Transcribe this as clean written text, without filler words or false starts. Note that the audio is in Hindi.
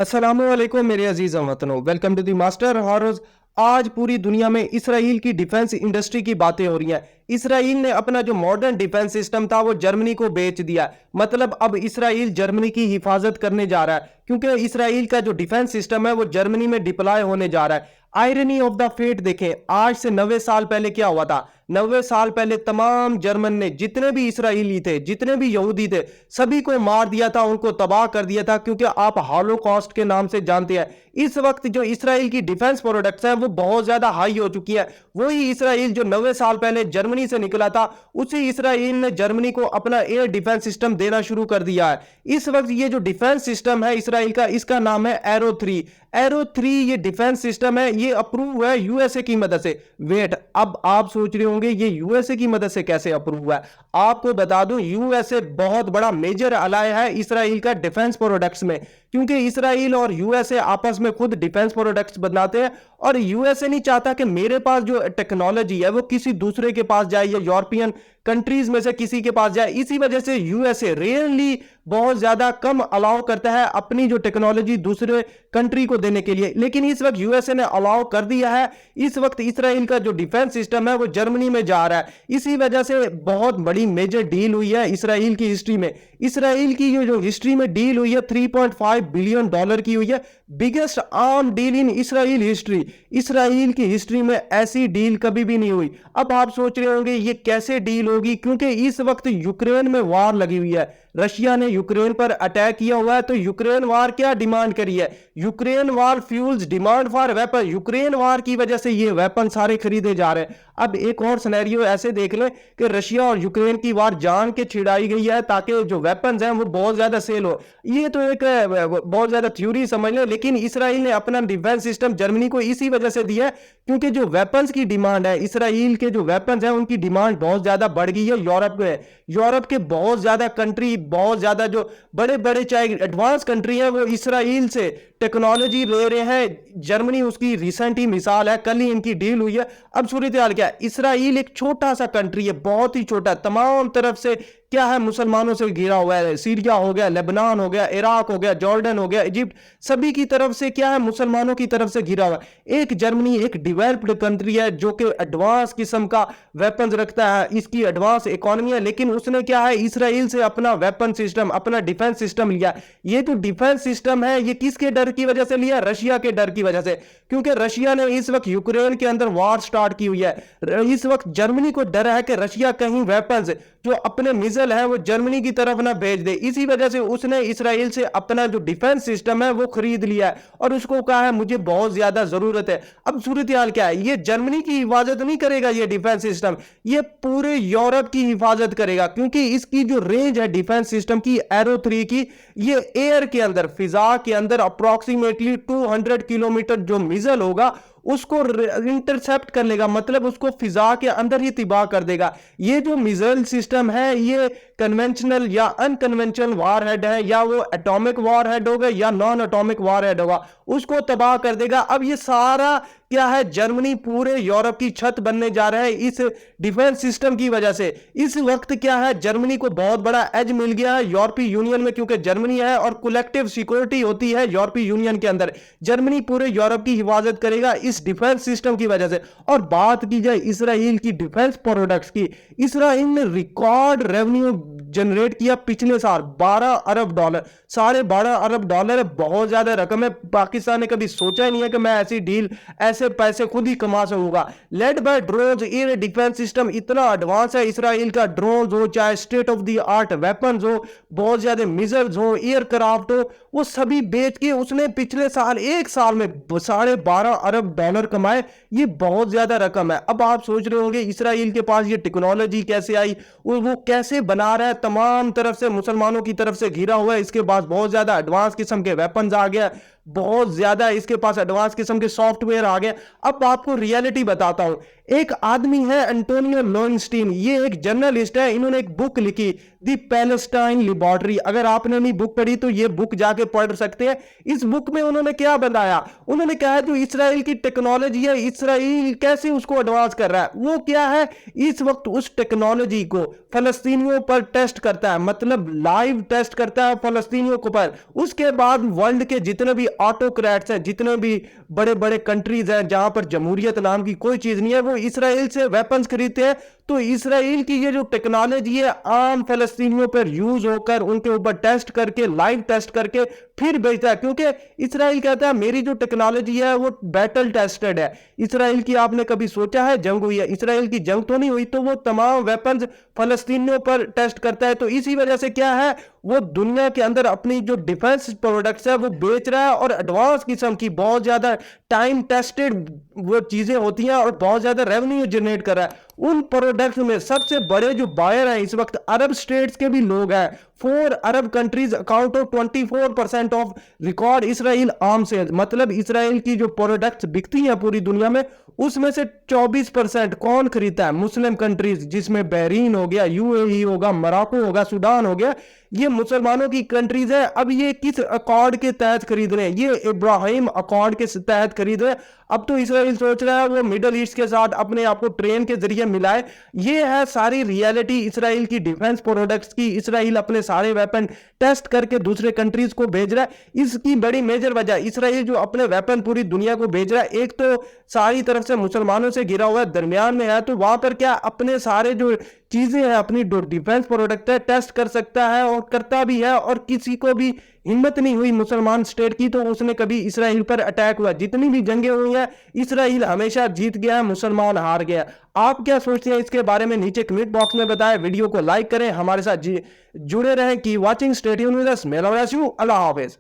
अस्सलामुअलैकुम मेरे अजीज वतनों, welcome to the master horrors. आज पूरी दुनिया में इसराइल की डिफेंस इंडस्ट्री की बातें हो रही हैं। इसराइल ने अपना जो मॉडर्न डिफेंस सिस्टम था वो जर्मनी को बेच दिया। मतलब अब इसराइल जर्मनी की हिफाजत करने जा रहा है, क्योंकि इसराइल का जो डिफेंस सिस्टम है वो जर्मनी में डिप्लॉय होने जा रहा है। आयरनी ऑफ द फेट देखें, आज से 90 साल पहले क्या हुआ था। 90 साल पहले तमाम जर्मन ने, जितने भी इसराइली थे, जितने भी यहूदी थे, सभी को मार दिया था, उनको तबाह कर दिया था, क्योंकि आप हॉलोकॉस्ट के नाम से जानते हैं। इस वक्त जो इसराइल की डिफेंस प्रोडक्ट्स हैं वो बहुत ज्यादा हाई हो चुकी है। वही इसराइल जो 90 साल पहले जर्मनी से निकला था, उसी इसराइल ने जर्मनी को अपना एयर डिफेंस सिस्टम देना शुरू कर दिया है। इस वक्त ये जो डिफेंस सिस्टम है इसराइल का, इसका नाम है एरो 3। एरो 3 ये डिफेंस सिस्टम है, ये अप्रूव है यूएसए की मदद से। वेट, अब आप सोच रहे होंगे ये यूएसए की मदद से कैसे अप्रूव है। आपको बता दूं, यूएसए बहुत बड़ा मेजर अलाय है इसराइल का डिफेंस प्रोडक्ट्स में, क्योंकि इसराइल और यूएसए आपस में खुद डिफेंस प्रोडक्ट्स बनाते हैं। और यूएसए नहीं चाहता कि मेरे पास जो टेक्नोलॉजी है वो किसी दूसरे के पास जाए या यूरोपियन कंट्रीज में से किसी के पास जाए। इसी वजह से यूएसए रियली बहुत ज्यादा कम अलाउ करता है अपनी जो टेक्नोलॉजी दूसरे कंट्री को देने के लिए। लेकिन इस वक्त यूएसए ने अलाउ कर दिया है। इस वक्त इसराइल का जो डिफेंस सिस्टम है वो जर्मनी में जा रहा है। इसी वजह से बहुत बड़ी मेजर डील हुई है इसराइल की हिस्ट्री में। इसराइल की जो हिस्ट्री में डील हुई है 3.5 बिलियन डॉलर की हुई है। Biggest arm deal in Israel history. Israel की हिस्ट्री में ऐसी डील कभी भी नहीं हुई। अब आप सोच रहे होंगे ये कैसे डील होगी, क्योंकि इस वक्त यूक्रेन में वार लगी हुई है। रशिया ने यूक्रेन पर अटैक किया हुआ है। तो यूक्रेन वार क्या डिमांड करी है? Ukraine war fuels demand for weapon. Ukraine वार की वजह से ये वेपन सारे खरीदे जा रहे हैं। अब एक और सिनेरियो ऐसे देख लें कि रशिया और यूक्रेन की वार जान के छिड़ाई गई है ताकि जो वेपन्स हैं वो बहुत ज्यादा सेल हो। ये तो एक बहुत ज्यादा थ्योरी समझ लो, लेकिन इसराइल ने अपना डिफेंस सिस्टम जर्मनी को इसी वजह से दिया है, क्योंकि जो वेपन्स की डिमांड है, इसराइल के जो वेपन्स हैं उनकी डिमांड बहुत ज्यादा बढ़ गई है यूरोप में। यूरोप के बहुत ज्यादा कंट्री, बहुत ज्यादा जो बड़े बड़े चाहे एडवांस कंट्री है, वो इसराइल से टेक्नोलॉजी ले रहे हैं। जर्मनी उसकी रिसेंट ही मिसाल है, कल ही इनकी डील हुई है। अब सूरत हाल क्या है, इसराइल एक छोटा सा कंट्री है, बहुत ही छोटा, तमाम तरफ से क्या है मुसलमानों से घिरा हुआ है। सीरिया हो गया, लेबनान हो गया, इराक हो गया, जॉर्डन हो गया, इजिप्ट, सभी की तरफ से क्या है मुसलमानों की तरफ से घिरा हुआ है। एक जर्मनी एक डेवलप्ड कंट्री है जो कि एडवांस किस्म का वेपन्स रखता है, इसकी एडवांस इकोनॉमी है, लेकिन उसने क्या है इसराइल से अपना वेपन सिस्टम, अपना डिफेंस सिस्टम लिया। ये जो डिफेंस सिस्टम है ये किसके डर की वजह से लिया? रशिया के डर की वजह से, क्योंकि रशिया ने इस वक्त यूक्रेन के अंदर वॉर स्टार्ट की हुई है। इस वक्त जर्मनी को डर है कि रशिया कहीं वेपन्स जो अपने मिसाइल है वो जर्मनी की तरफ ना भेज दे। इसी वजह से उसने इसराइल से अपना जो डिफेंस सिस्टम है वो खरीद लिया है और उसको कहा है मुझे बहुत ज्यादा जरूरत है। अब सूरत हाल क्या है, ये जर्मनी की हिफाजत नहीं करेगा ये डिफेंस सिस्टम, ये पूरे यूरोप की हिफाजत करेगा, क्योंकि इसकी जो रेंज है डिफेंस सिस्टम की एरो 3 की, ये एयर के अंदर, फिजा के अंदर अप्रोक्सीमेटली 200 किलोमीटर जो मिसाइल होगा उसको इंटरसेप्ट कर लेगा, मतलब उसको फिजा के अंदर ही तबाह कर देगा। ये जो मिसाइल सिस्टम है ये कन्वेंशनल या अनकन्वेंशनल वार हेड है, या वो एटॉमिक वार हेड होगा या नॉन एटॉमिक वार हेड होगा, उसको तबाह कर देगा। अब ये सारा क्या है, जर्मनी पूरे यूरोप की छत बनने जा रहा है इस डिफेंस सिस्टम की वजह से। इस वक्त क्या है, जर्मनी को बहुत बड़ा एज मिल गया है यूरोपीय यूनियन में, क्योंकि जर्मनी है और कलेक्टिव सिक्योरिटी होती है यूरोपीय यूनियन के अंदर। जर्मनी पूरे यूरोप की हिफाजत करेगा इस डिफेंस सिस्टम की वजह से। और बात की जाए इसराइल की डिफेंस प्रोडक्ट्स की, इसराइल ने रिकॉर्ड रेवेन्यू जनरेट किया पिछले साल, 12 अरब डॉलर, $12.5 अरब डॉलर है, बहुत ज्यादा रकम है। पाकिस्तान ने कभी सोचा ही नहीं है कि मैं ऐसी डील, ऐसे पैसे खुद ही कमा सकूंगा। Led by drones, air defence system इतना एडवांस है इसराइल का। ड्रोन्स हो, चाहे state of the art weapons हो, बहुत ज्यादा मिसाइल्स हो, एयरक्राफ्ट हो, वो सभी बेच के उसने पिछले साल, एक साल में $12.5 अरब डॉलर कमाए। ये बहुत ज्यादा रकम है। अब आप सोच रहे होंगे इसराइल के पास ये टेक्नोलॉजी कैसे आई, वो कैसे बना रहा है, तमाम तरफ से मुसलमानों की तरफ से घिरा हुआ है, इसके पास बहुत ज्यादा एडवांस किस्म के वेपन्स आ गया, बहुत ज्यादा इसके पास एडवांस किस्म के सॉफ्टवेयर आ गए। अब आपको रियलिटी बताता हूं, एक आदमी है एंटोनियो लोनस्टीन, ये एक जर्नलिस्ट है, इन्होंने एक बुक लिखी दी पैलेस्टाइन लिबॉर्टरी। अगर आपने नहीं बुक पढ़ी तो ये बुक जाके पढ़ सकते हैं। इस बुक में उन्होंने क्या बताया, उन्होंने कहा जो इसराइल की टेक्नोलॉजी है, इसराइल कैसे उसको एडवांस कर रहा है, वो क्या है, इस वक्त उस टेक्नोलॉजी को फलस्तीनियों पर टेस्ट करता है, मतलब लाइव टेस्ट करता है फलस्तीनियों को पर। उसके बाद वर्ल्ड के जितने भी ऑटोक्रेट्स हैं, जितने भी बड़े बड़े कंट्रीज हैं जहां पर जमहूरियत नाम की कोई चीज नहीं है, वो इसराइल से वेपन्स खरीदते हैं। तो इसराइल की ये जो टेक्नोलॉजी है आम फलस्तीनियों पर यूज होकर उनके ऊपर टेस्ट करके, लाइव टेस्ट करके फिर बेचता है, क्योंकि इसराइल कहता है मेरी जो टेक्नोलॉजी है वो बैटल टेस्टेड है। इसराइल की आपने कभी सोचा है जंग हुई है? इसराइल की जंग तो नहीं हुई, तो वो तमाम वेपन्स फलस्तीनियों पर टेस्ट करता है। तो इसी वजह से क्या है, वो दुनिया के अंदर अपनी जो डिफेंस प्रोडक्ट्स है वो बेच रहा है, और एडवांस किस्म की बहुत ज्यादा टाइम टेस्टेड वो चीजें होती हैं और बहुत ज्यादा रेवेन्यू जनरेट कर रहा है। उन प्रोडक्ट्स में सबसे बड़े जो बायर हैं इस वक्त अरब स्टेट्स के भी लोग हैं। 4 Arab countries account of 24% of record Israel arm sales, मतलब इसराइल की जो प्रोडक्ट्स बिकती हैं पूरी दुनिया में उसमें से 24% कौन खरीदता है? मुस्लिम कंट्रीज, जिसमें बहरीन हो गया, यूएई होगा, मोरक्को होगा, सूडान हो गया, ये मुसलमानों की कंट्रीज है। अब ये किस अकॉर्ड के तहत खरीद रहे हैं? ये इब्राहिम अकॉर्ड के तहत खरीद रहे हैं। अब तो इसराइल सोच रहा है वो मिडल ईस्ट के साथ अपने आप को ट्रेन के जरिए मिलाए। ये है सारी रियलिटी इसराइल की डिफेंस प्रोडक्ट्स की। इसराइल अपने सारे वेपन टेस्ट करके दूसरे कंट्रीज को भेज रहा है। इसकी बड़ी मेजर वजह इसराइल जो अपने वेपन पूरी दुनिया को भेज रहा है, एक तो सारी तरफ से मुसलमानों से घिरा हुआ है, दरमियान में है, तो वहां पर क्या अपने सारे जो चीजें हैं, अपनी डिफेंस प्रोडक्ट है, टेस्ट कर सकता है और करता भी है। और किसी को भी हिम्मत नहीं हुई मुसलमान स्टेट की, तो उसने कभी इसराइल पर अटैक हुआ। जितनी भी जंगें हुई हैं इसराइल हमेशा जीत गया है, मुसलमान हार गया। आप क्या सोचते हैं इसके बारे में नीचे कमेंट बॉक्स में बताएं। वीडियो को लाइक करें, हमारे साथ जुड़े रहें। की watching, stay tuned with us. Allah Hafiz.